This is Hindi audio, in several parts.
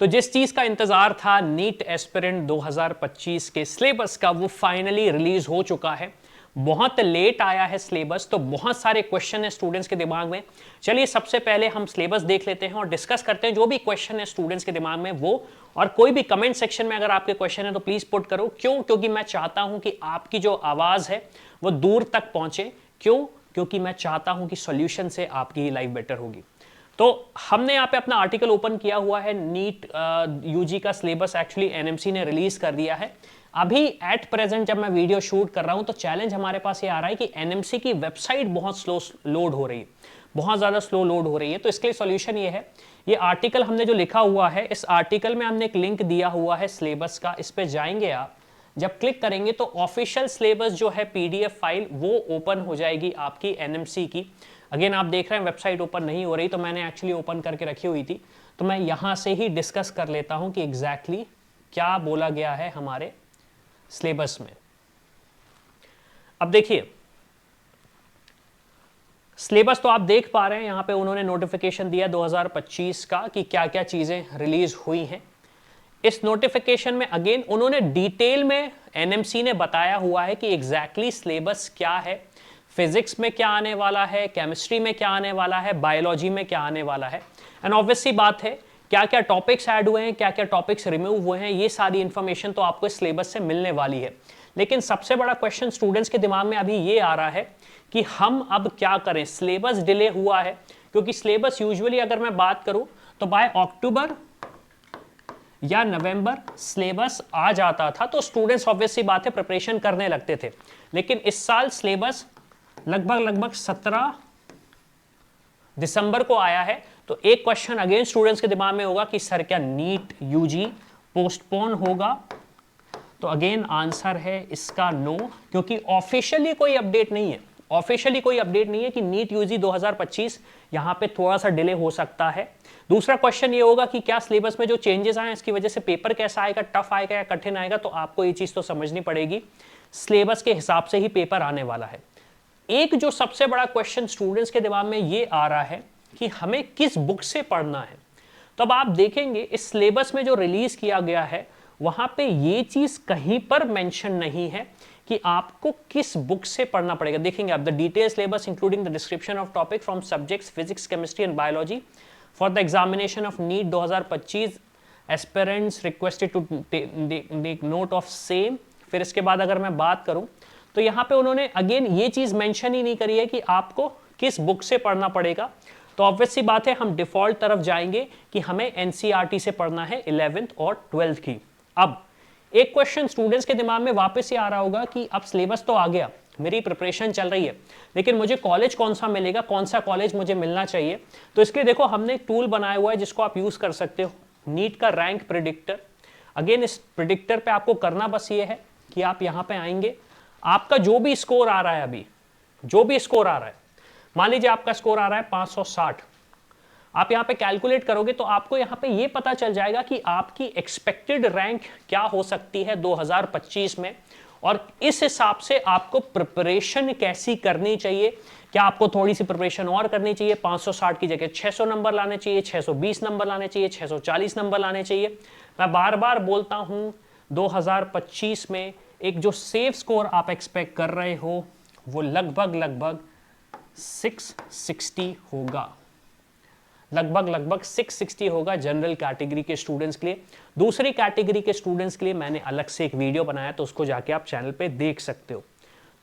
तो जिस चीज का इंतजार था नीट एस्पिरेंट 2025 के सिलेबस का, वो फाइनली रिलीज हो चुका है। बहुत लेट आया है सिलेबस, तो बहुत सारे क्वेश्चन है स्टूडेंट्स के दिमाग में। चलिए सबसे पहले हम सिलेबस देख लेते हैं और डिस्कस करते हैं जो भी क्वेश्चन है स्टूडेंट्स के दिमाग में वो। और कोई भी कमेंट सेक्शन में अगर आपके क्वेश्चन है तो प्लीज पुट करो। क्यों? क्योंकि मैं चाहता हूं कि आपकी जो आवाज है वो दूर तक पहुंचे। क्यों? क्योंकि मैं चाहता हूं कि सॉल्यूशन से आपकी ही लाइफ बेटर होगी। तो हमने यहाँ पे अपना आर्टिकल ओपन किया हुआ है। नीट यूजी का सिलेबस एक्चुअली एनएमसी ने रिलीज कर दिया है। अभी एट प्रेजेंट जब मैं वीडियो शूट कर रहा हूं तो चैलेंज हमारे पास ये आ रहा है कि एनएमसी की वेबसाइट बहुत स्लो लोड हो रही है, बहुत ज्यादा स्लो लोड हो रही है। तो इसके लिए सॉल्यूशन ये है, ये आर्टिकल हमने जो लिखा हुआ है, इस आर्टिकल में हमने एक लिंक दिया हुआ है सिलेबस का। इस पे जाएंगे आप, जब क्लिक करेंगे तो ऑफिशियल सिलेबस जो है पीडीएफ फाइल वो ओपन हो जाएगी आपकी एनएमसी की। अगेन आप देख रहे हैं वेबसाइट ओपन नहीं हो रही, तो मैंने एक्चुअली ओपन करके रखी हुई थी। तो मैं यहां से ही डिस्कस कर लेता हूं कि एग्जैक्टली क्या बोला गया है हमारे सिलेबस में। अब देखिए सिलेबस तो आप देख पा रहे हैं, यहां पे उन्होंने नोटिफिकेशन दिया 2025 का कि क्या क्या चीजें रिलीज हुई हैं। इस नोटिफिकेशन में अगेन उन्होंने डिटेल में एनएमसी ने बताया हुआ है कि एग्जैक्टली सिलेबस क्या है, फिजिक्स में क्या आने वाला है, केमिस्ट्री में क्या आने वाला है, बायोलॉजी में क्या आने वाला है। एंड ऑब्वियसली बात है क्या क्या टॉपिक्स ऐड हुए हैं, क्या क्या टॉपिक्स रिमूव हुए हैं, ये सारी इंफॉर्मेशन तो आपको इस सिलेबस से मिलने वाली है। लेकिन सबसे बड़ा क्वेश्चन स्टूडेंट्स के दिमाग में अभी ये आ रहा है कि हम अब क्या करें। सिलेबस डिले हुआ है, क्योंकि सिलेबस यूजुअली अगर मैं बात करूं तो बाय अक्टूबर या नवंबर सिलेबस आ जाता था, तो स्टूडेंट्स ऑब्वियसली बात है प्रिपरेशन करने लगते थे। लेकिन इस साल सिलेबस लगभग 17 दिसंबर को आया है। तो एक क्वेश्चन अगेन स्टूडेंट्स के दिमाग में होगा कि सर क्या नीट यूजी पोस्टपोन होगा? तो अगेन आंसर है इसका नो, क्योंकि ऑफिशियली कोई अपडेट नहीं है। ऑफिशियली कोई अपडेट नहीं है कि नीट यूजी 2025 यहां पे थोड़ा सा डिले हो सकता है। दूसरा क्वेश्चन ये होगा कि क्या सिलेबस में जो चेंजेस आए इसकी वजह से पेपर कैसा आएगा, टफ आएगा या कठिन आएगा? तो आपको ये चीज तो समझनी पड़ेगी, सिलेबस के हिसाब से ही पेपर आने वाला है। एक जो सबसे बड़ा क्वेश्चन स्टूडेंट्स के दिमाग में ये आ रहा है कि हमें किस बुक से पढ़ना है। तो अब आप देखेंगे इस सिलेबस में जो रिलीज किया गया है वहां पे ये चीज कहीं पर मेंशन नहीं है कि आपको किस बुक से पढ़ना पड़ेगा। देखेंगे आप, the detail syllabus including the description of topic from subjects physics, chemistry and biology for the examination of NEET 2025 aspirants requested to take note of same. फिर इसके बाद अगर मैं बात करूं तो यहां पे उन्होंने अगेन ये चीज मेंशन ही नहीं करी है कि आपको किस बुक से पढ़ना पड़ेगा। तो ऑब्वियसली बात है हम डिफॉल्ट तरफ जाएंगे कि हमें एनसीईआरटी से पढ़ना है 11th और 12th की। अब एक क्वेश्चन स्टूडेंट्स के दिमाग में वापस ये आ रहा होगा कि अब सिलेबस तो आ गया, मेरी प्रिपरेशन चल रही है, लेकिन मुझे कॉलेज कौन सा मिलेगा, कौन सा कॉलेज मुझे मिलना चाहिए? तो इसके लिए देखो हमने एक टूल बनाया हुआ है जिसको आप यूज कर सकते हो, नीट का रैंक प्रिडिक्टर। अगेन इस प्रिडिक्टर पे आपको करना बस ये है कि आप यहां पे आएंगे, आपका जो भी स्कोर आ रहा है, अभी जो भी स्कोर आ रहा है, मान लीजिए आपका स्कोर आ रहा है 560, आप यहां पे कैलकुलेट करोगे तो आपको यहां पे ये पता चल जाएगा कि आपकी एक्सपेक्टेड रैंक क्या हो सकती है 2025 में, और इस हिसाब से आपको प्रिपरेशन कैसी करनी चाहिए। क्या आपको थोड़ी सी प्रिपरेशन और करनी चाहिए, 560 की जगह 600 नंबर लाने चाहिए, 620 नंबर लाने चाहिए, 640 नंबर लाने चाहिए? मैं बार बार बोलता हूं 2025 में एक जो सेफ स्कोर आप एक्सपेक्ट कर रहे हो वो लगभग 660 होगा, लगभग 660 होगा जनरल कैटेगरी के स्टूडेंट्स के लिए। दूसरी कैटेगरी के स्टूडेंट्स के लिए मैंने अलग से एक वीडियो बनाया, तो उसको जाके आप चैनल पे देख सकते हो।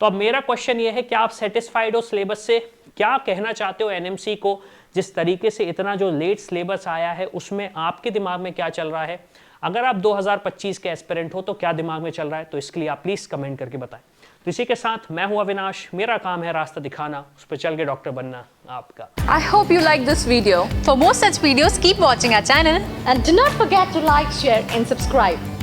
तो अब मेरा क्वेश्चन ये है, क्या आप सेटिस्फाइड हो सिलेबस से? क्या कहना चाहते हो एनएमसी को? जिस तरीके से इतना जो लेट सिलेबस आया है उसमें आपके दिमाग में क्या चल रहा है? अगर आप 2025 के एस्पिरेंट हो तो क्या दिमाग में चल रहा है? तो इसके लिए आप प्लीज कमेंट करके बताएं। तो इसी के साथ मैं हूं अविनाश, मेरा काम है रास्ता दिखाना, उस पर चल के डॉक्टर बनना आपका। I hope you like this video. For more such videos, keep watching our channel and do not forget to like, share and subscribe.